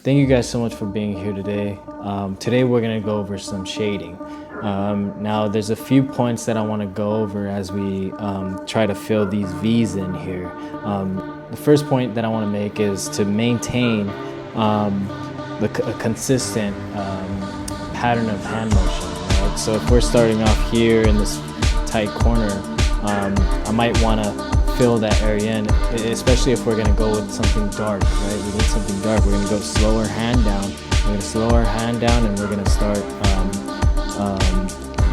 Thank you guys so much for being here today. Today we're gonna go over some shading. Now there's a few points that I wanna go over as we try to fill these V's in here. The first point that I wanna make is to maintain a consistent pattern of hand motion, right? So if we're starting off here in this tight corner, I might wanna fill that area in, especially if we're gonna go with something dark, right? We need something dark. We're gonna go slower hand down. We're gonna slow our hand down, and we're gonna start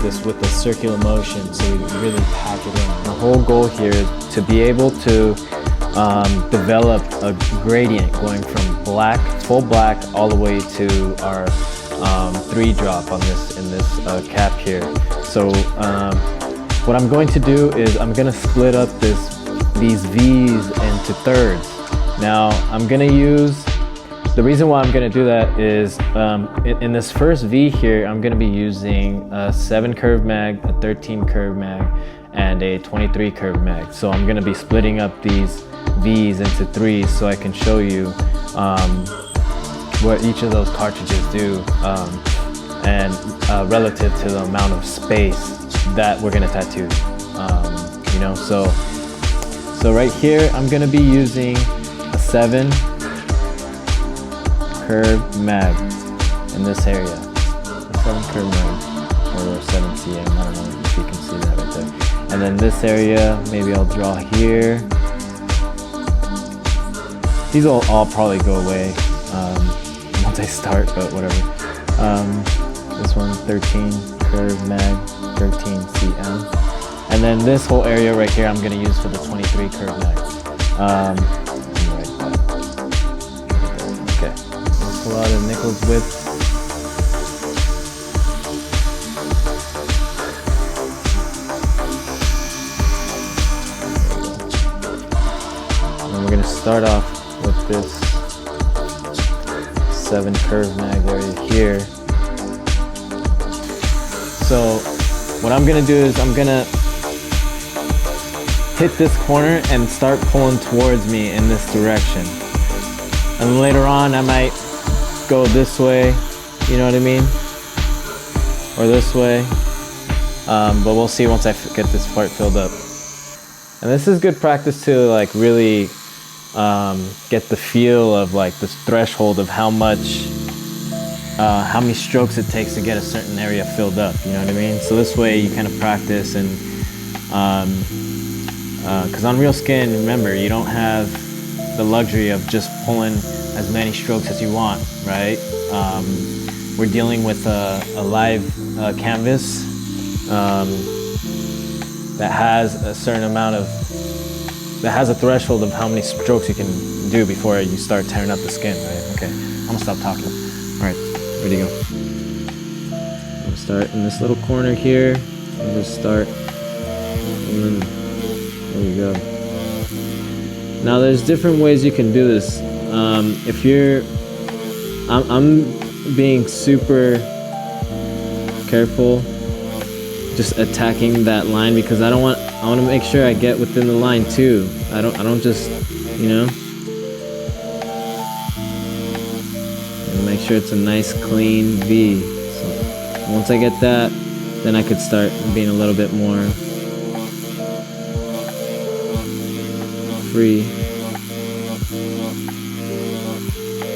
this with a circular motion, so we really pack it in. The whole goal here is to be able to develop a gradient going from black, full black, all the way to our 3 drop on this in this cap here. So what I'm going to do is I'm gonna split up these V's into thirds. Now I'm gonna use, the reason why I'm gonna do that is in this first V here, I'm gonna be using a 7 curve mag, a 13 curve mag, and a 23 curve mag. So I'm gonna be splitting up these V's into 3s so I can show you what each of those cartridges do and relative to the amount of space that we're gonna tattoo. You know, so right here, I'm gonna be using a 7 curve mag in this area. A 7 curve mag, or 7 cm, I don't know if you can see that right there. And then this area, maybe I'll draw here. These will all probably go away once I start, but whatever. This one, 13 curve mag, 13 cm. And then this whole area right here, I'm gonna use for the 23 curve mag. Okay, let's pull out a nickel's width. And we're gonna start off with this 7 curve mag area here. So what I'm gonna do is I'm gonna hit this corner and start pulling towards me in this direction. And later on I might go this way, you know what I mean? Or this way. But we'll see once I get this part filled up. And this is good practice to like really get the feel of like this threshold of how many strokes it takes to get a certain area filled up, you know what I mean? So this way you kind of practice, and because on real skin, remember, you don't have the luxury of just pulling as many strokes as you want, right? We're dealing with a live canvas that has a certain amount of, that has a threshold of how many strokes you can do before you start tearing up the skin, right? Okay, I'm gonna stop talking. All right, ready to go. I'm gonna start in this little corner here, and just start, and then there you go. Now there's different ways you can do this. If you're, I'm being super careful, just attacking that line, because I want to make sure I get within the line too. I don't just, you know. And make sure it's a nice clean V. So once I get that, then I could start being a little bit more free.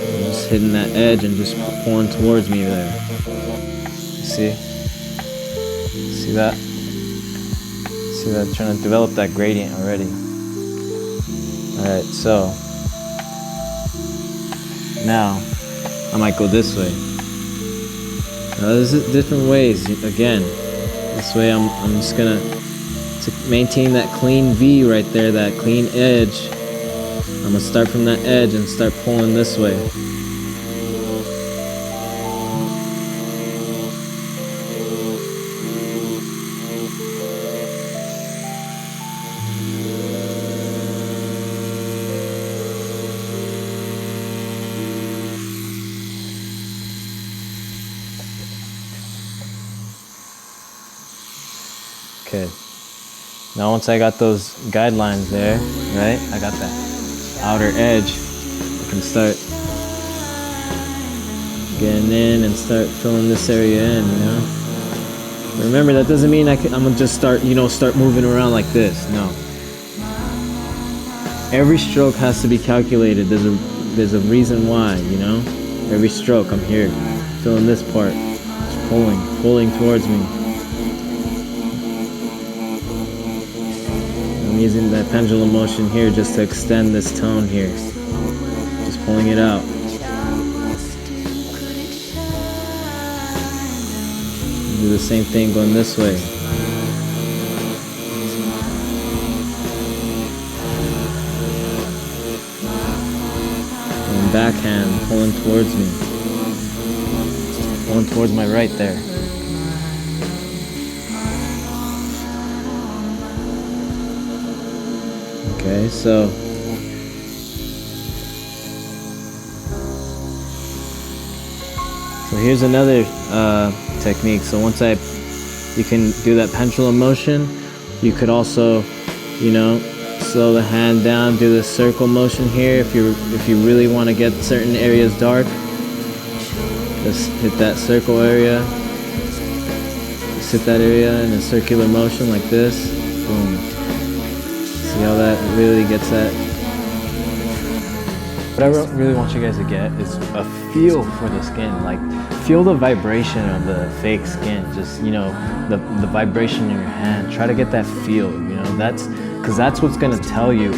And just hitting that edge and just pulling towards me there. See? See that? See that? Trying to develop that gradient already. Alright, so now I might go this way. Now there's different ways. Again, this way I'm just gonna, to maintain that clean V right there, that clean edge, I'm gonna start from that edge and start pulling this way. Okay. Now once I got those guidelines there, right? I got that outer edge. I can start getting in and start filling this area in, you know. Remember, that doesn't mean I'm gonna just start, you know, start moving around like this. No. Every stroke has to be calculated. There's a reason why, you know. Every stroke, I'm here, filling this part, just pulling towards me. I'm using that pendulum motion here just to extend this tone here. Just pulling it out. Do the same thing going this way. And backhand pulling towards me. Pulling towards my right there. Okay, so here's another technique. So once you can do that pendulum motion, you could also, you know, slow the hand down, do the circle motion here. If you really want to get certain areas dark, just hit that circle area. Just hit that area in a circular motion like this. Boom. See how that really gets that? What I really want you guys to get is a feel for the skin. Like, feel the vibration of the fake skin. Just, you know, the vibration in your hand. Try to get that feel, you know. Because that's what's gonna tell you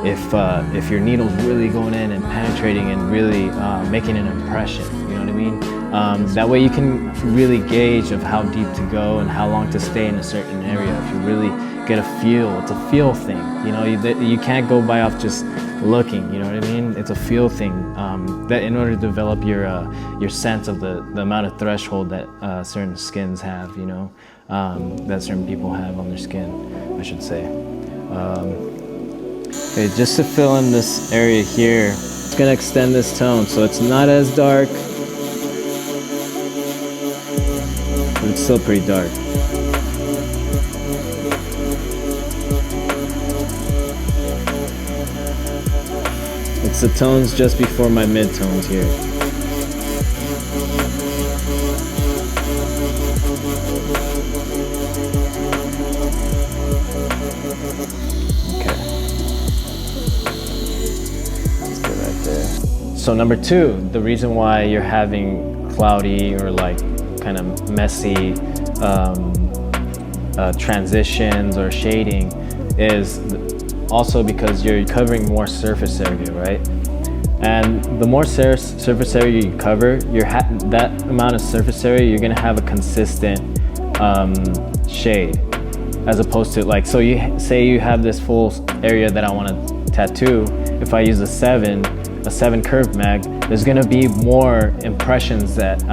if your needle's really going in and penetrating and really making an impression. You know what I mean? That way you can really gauge of how deep to go and how long to stay in a certain area. If you really get a feel, it's a feel thing. You know, you can't go by off just looking. You know what I mean? It's a feel thing. That in order to develop your sense of the amount of threshold that certain skins have. You know, that certain people have on their skin, I should say. Okay, just to fill in this area here, it's gonna extend this tone so it's not as dark, but it's still pretty dark. It's the tones just before my mid-tones here. Okay. Let's go right there. So number two, the reason why you're having cloudy or like kind of messy transitions or shading is also because you're covering more surface area, right? And the more surface area you cover, that amount of surface area, you're gonna have a consistent shade, as opposed to like, so you say you have this full area that I want to tattoo. If I use a 7 curve mag, there's gonna be more impressions that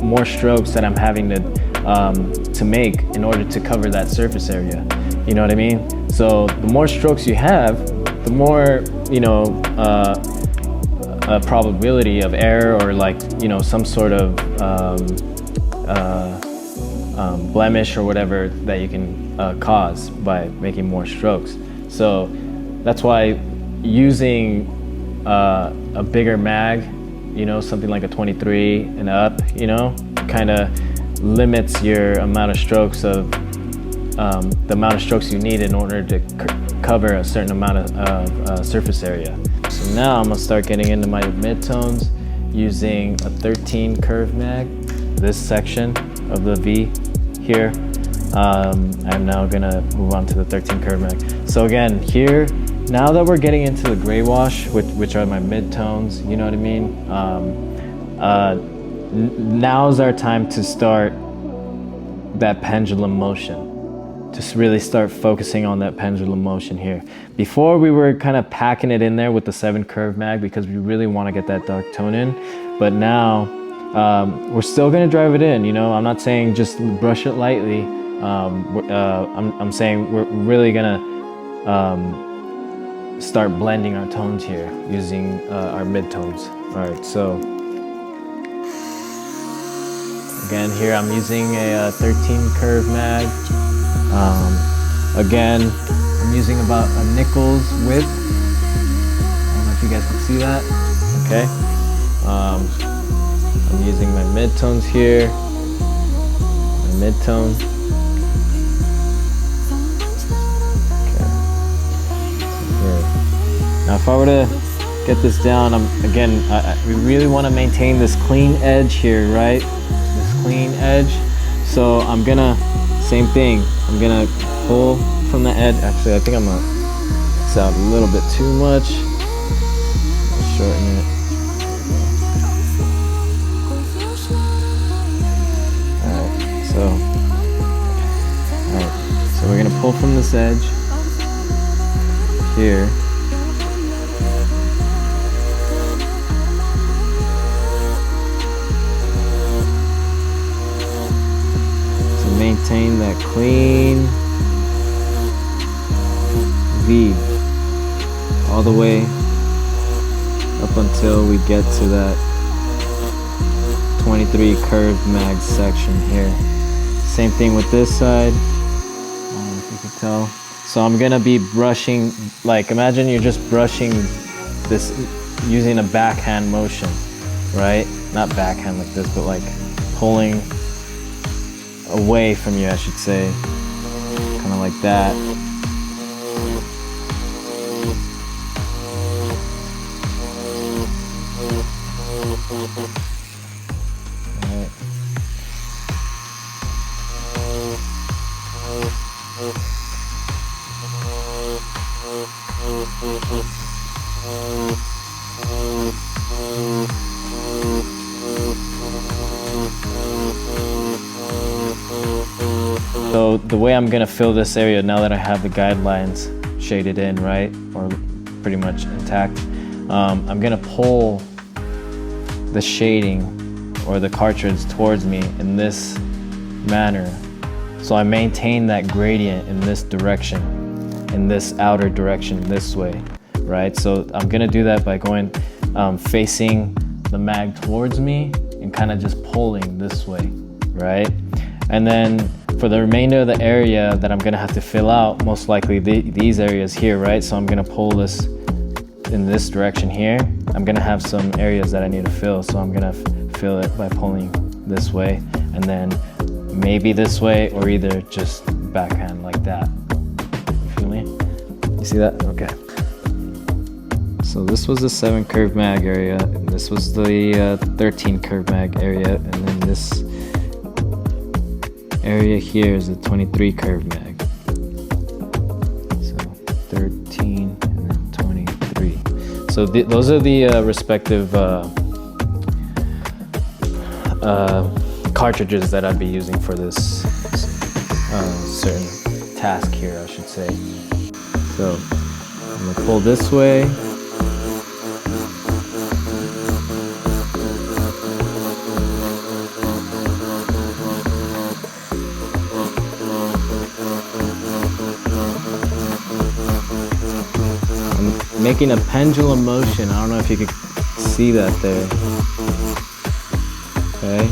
more strokes that I'm having to make in order to cover that surface area. You know what I mean? So the more strokes you have, the more, you know, a probability of error or like, you know, some sort of blemish or whatever that you can cause by making more strokes. So that's why using a bigger mag, you know, something like a 23 and up, you know, kind of limits your amount of strokes of the amount of strokes you need in order to cover a certain amount of surface area. So now I'm gonna start getting into my mid-tones using a 13 curve mag, this section of the V here. I'm now gonna move on to the 13 curve mag. So again, here, now that we're getting into the gray wash, which are my mid-tones, you know what I mean? Now's our time to start that pendulum motion. Just really start focusing on that pendulum motion here. Before we were kind of packing it in there with the 7 curve mag because we really want to get that dark tone in. But now we're still gonna drive it in, you know? I'm not saying just brush it lightly. I'm saying we're really gonna start blending our tones here using our mid-tones. All right, so again, here I'm using a 13 curve mag. Again, I'm using about a nickel's width. I don't know if you guys can see that. Okay. I'm using my midtones here, my midtone. Okay. Here. Now if I were to get this down, we really want to maintain this clean edge here, right? This clean edge. So I'm gonna, same thing, I'm gonna pull from the edge. Actually, I think I'm gonna mix out a little bit too much. I'll shorten it. Alright, so we're gonna pull from this edge here. To maintain that clean V all the way up until we get to that 23 curved mag section here. Same thing with this side. I don't know if you can tell. So I'm gonna be brushing, like imagine you're just brushing this using a backhand motion, right? Not backhand like this, but like pulling away from you, I should say. Kind of like that. Alright. So the way I'm gonna fill this area now that I have the guidelines shaded in, right, or pretty much intact, I'm gonna pull the shading or the cartridge towards me in this manner. So I maintain that gradient in this direction, in this outer direction this way, right? So I'm gonna do that by going facing the mag towards me and kind of just pulling this way, right? And then for the remainder of the area that I'm gonna have to fill out, most likely these areas here, right? So I'm gonna pull this in this direction here. I'm gonna have some areas that I need to fill, so I'm gonna fill it by pulling this way, and then maybe this way, or either just backhand like that. You feel me? You see that? Okay. So this was the 7 curve mag area, and this was the 13 curve mag area, and then this area here is the 23 curve mag. So 13 and then 23. So those are the respective cartridges that I'd be using for this certain task here, I should say. So I'm gonna pull this way. I'm making a pendulum motion. I don't know if you could see that there. Okay.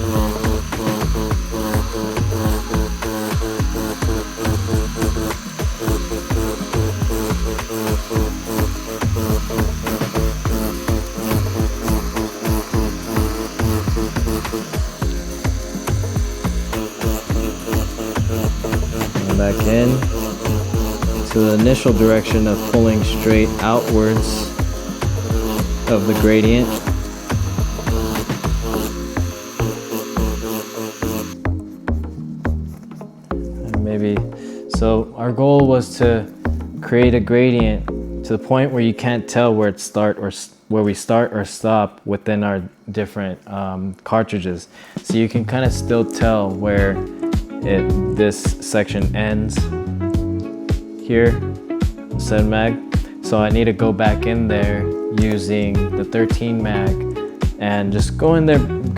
Back in to the initial direction of pulling straight outwards of the gradient. And maybe, so our goal was to create a gradient to the point where you can't tell where it start or where we start or stop within our different cartridges. So you can kind of still tell where this section ends here, 7 mag. So I need to go back in there using the 13 mag and just go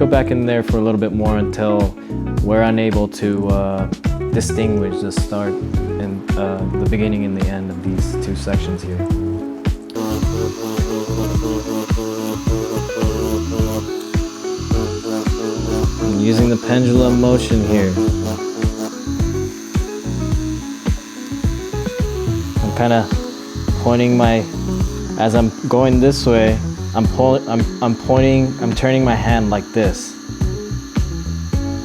back in there for a little bit more until we're unable to distinguish the start and the beginning and the end of these two sections here. I'm using the pendulum motion here. kind of pointing as I'm going this way, I'm pointing, I'm turning my hand like this,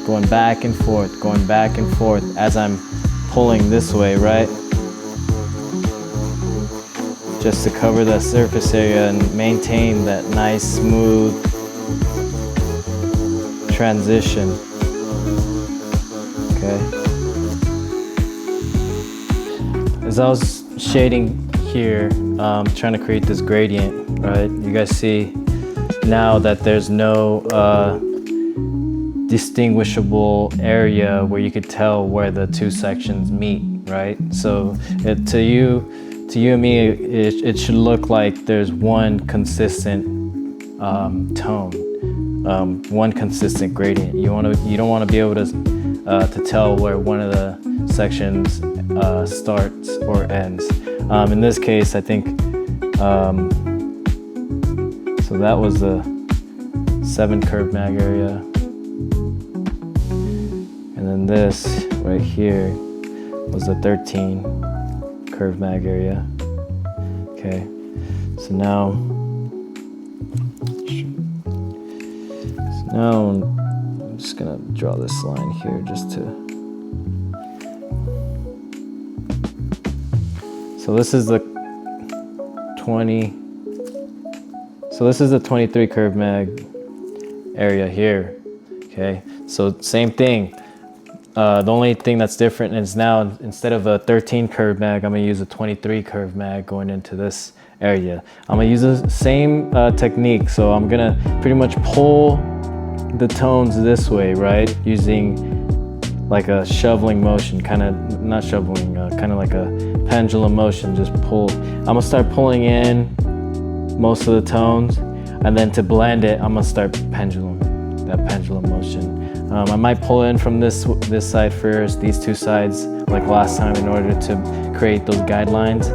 going back and forth as I'm pulling this way, right? Just to cover the surface area and maintain that nice, smooth transition. Okay. As I was shading here, trying to create this gradient, right? You guys see now that there's no distinguishable area where you could tell where the two sections meet, right? So to you and me, it should look like there's one consistent tone, one consistent gradient. You don't want to be able to tell where one of the sections starts or ends. In this case, I think so that was the 7 curve mag area, and then this right here was the 13 curve mag area. Okay, so now I'm just gonna draw this line here just to. So this is the 23 curve mag area here. Okay, so same thing. The only thing that's different is now instead of a 13 curve mag, I'm gonna use a 23 curve mag going into this area. I'm gonna use the same technique. So I'm gonna pretty much pull the tones this way, right? Using like a shoveling motion, kind of not shoveling, kind of like a pendulum motion. Just pull. I'm gonna start pulling in most of the tones, and then to blend it, I'm gonna start that pendulum motion. I might pull in from this side first, these two sides, like last time, in order to create those guidelines.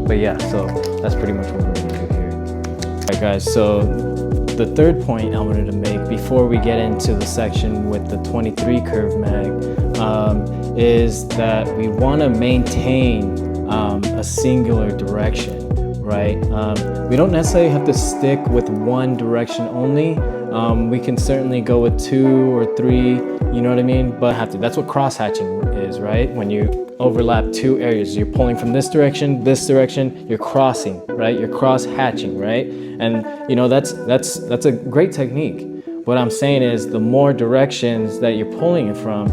But yeah, so that's pretty much what we're gonna do here. All right, guys. So the third point I wanted to make before we get into the section with the 23 curve mag is that we want to maintain a singular direction, right? We don't necessarily have to stick with one direction only. We can certainly go with 2 or 3, you know what I mean? But that's what cross hatching is, right? When you overlap 2 areas, you're pulling from this direction, you're crossing, right? You're cross hatching, right? And you know, that's a great technique. What I'm saying is the more directions that you're pulling it from,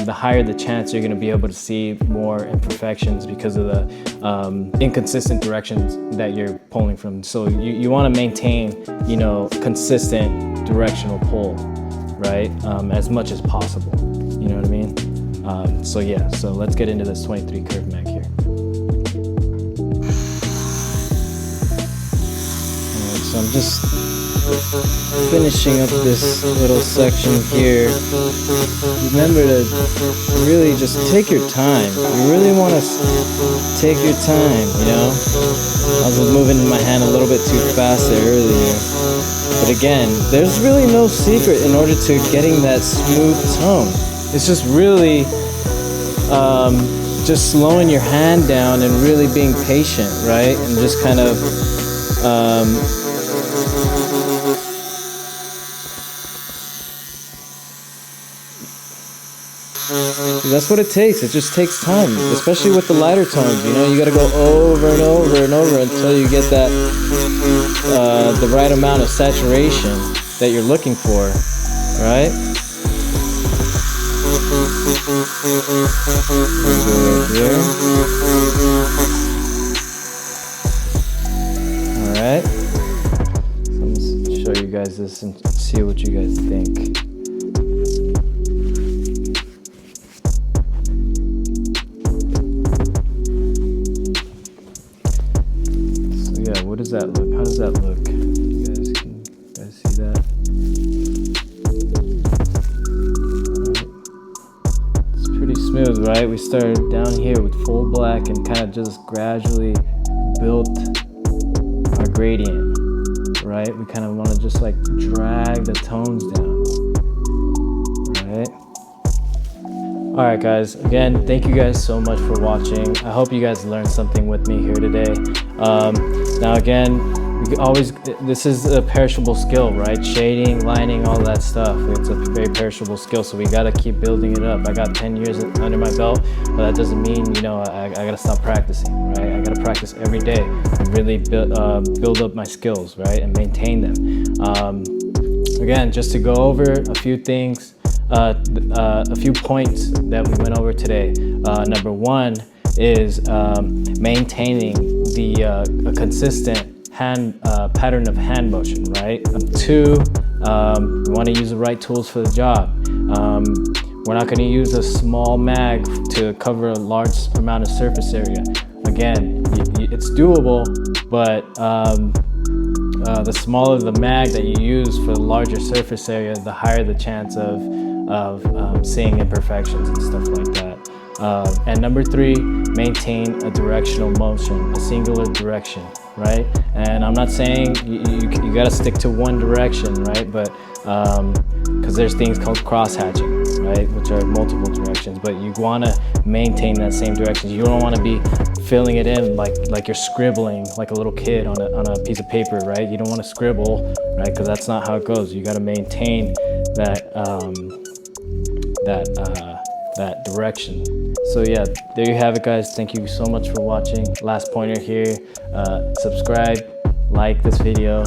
the higher the chance you're going to be able to see more imperfections because of the inconsistent directions that you're pulling from. So you want to maintain, you know, consistent directional pull, right? As much as possible. You know what I mean? So yeah, so let's get into this 23 curve mag here. Alright, so I'm just finishing up this little section here. Remember to really just take your time. You really want to take your time, you know? I was moving my hand a little bit too fast there earlier. But again, there's really no secret in order to getting that smooth tone. It's just really just slowing your hand down and really being patient, right? And just kind of that's what it takes. It just takes time, especially with the lighter tones. You know, you got to go over and over and over until you get that the right amount of saturation that you're looking for, right? Here. All right. So I'm gonna show you guys this and see what you guys think. What does that look? How does that look? Can you guys see that? Right. It's pretty smooth, right? We started down here with full black and kind of just gradually built our gradient, right? We kind of want to just like drag the tones down, right? All right, guys. Again, thank you guys so much for watching. I hope you guys learned something with me here today. Now again, this is a perishable skill, right? Shading, lining, all that stuff. It's a very perishable skill, so we gotta keep building it up. I got 10 years under my belt, but that doesn't mean, you know, I gotta stop practicing, right? I gotta practice every day and really build up my skills, right? And maintain them. Again, just to go over a few things, a few points that we went over today. Number one is maintaining a consistent pattern of hand motion, right? Two, we want to use the right tools for the job. We're not going to use a small mag to cover a large amount of surface area. Again, it's doable, but the smaller the mag that you use for the larger surface area, the higher the chance of seeing imperfections and stuff like that. And number three, maintain a directional motion, a singular direction, right? And I'm not saying you gotta stick to one direction, right? But because there's things called cross-hatching, right? Which are multiple directions, but you wanna maintain that same direction. You don't wanna be filling it in like you're scribbling like a little kid on a piece of paper, right? You don't wanna scribble, right? Because that's not how it goes. You gotta maintain that that direction. So yeah, there you have it, guys. Thank you so much for watching. Last pointer here, subscribe, like this video.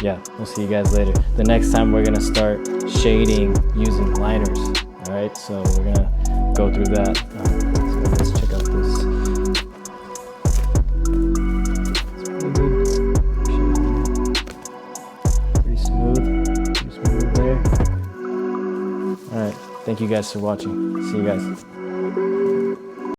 Yeah, we'll see you guys later. The next time we're gonna start shading using liners. All right, so we're gonna go through that. So let's check out this. It's pretty smooth there. All right, thank you guys for watching. See you guys.